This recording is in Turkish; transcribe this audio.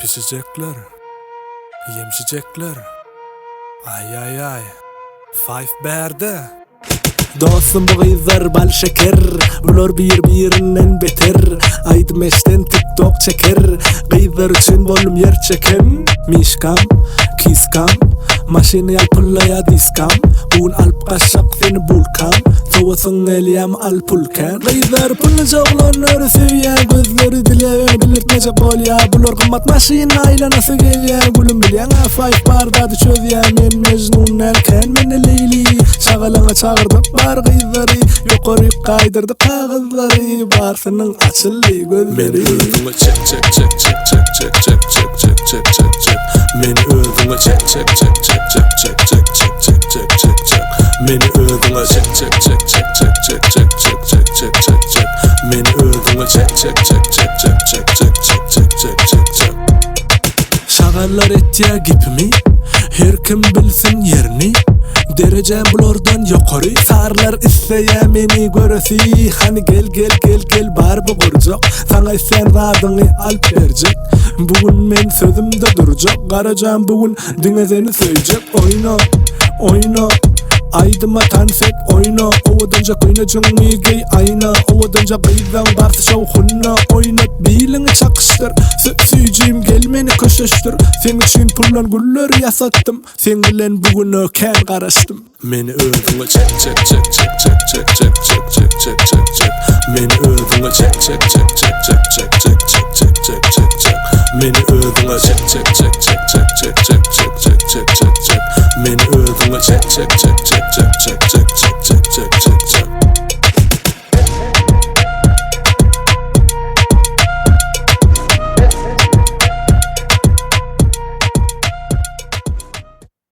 Pişecekler, yemşecekler. Ay ay ay, Five Bear'de. Dostum bu kızlar bal şeker, bular birinden beter. Aydım eşten TikTok çeker, kızlar için bolum yer çekem. Mişkam, kiskam, maşini al pullaya diskam. Bugün alp kaşak seni bulkam, soğusun eliyam al pulkan. Kızlar pullu çoğlanları seviyen, gözleri dileyen belirtmece bol ya. Bular kımmat maşini aylanası gelyen, gülüm bilyen Five Bear'da çöz ya. Men Mecnun elken, men Leyli şağalana çağırdım bar kızları, yukarı kaydırdı kağızları. Barsının açıldı gözleri. Meni özüme çek çek çek çek çek çek çek çek çek çek çek çek. Meni özüme çek çek çek çek çek çek çek çek çek çek çek çek. Meni özüme çek çek çek çek çek çek çek çek çek çek çek çek. Meni özüme çek çek çek çek çek çek çek çek çek çek çek çek. Şağallar ettiya gipimi, her kim bilsin yerini. Derecem bulardan yukarı, sarlar isteye meni göresi. Hani gel gel gel gel bar bu kurcak, sana sen radını alp verecek. Bugün men sözümde duracak, karacağım bugün dinlezeni söyleyecek. Oyna, oyna, aydıma tansek oyna. Ovadanca kıynacın migey ayna, ovadanca kıydan barsı şavhunna. Oynat bilini çakıştır, söyleyeceğim gelmeni köşeştir. Sen için pullan gülleri yasattım, sen bilen bugün öken karıştım. Meni özüme çek çek çek çek çek çek çek çek çek çek çek çek. Meni özüme çek çek çek çek çek çek çek çek çek.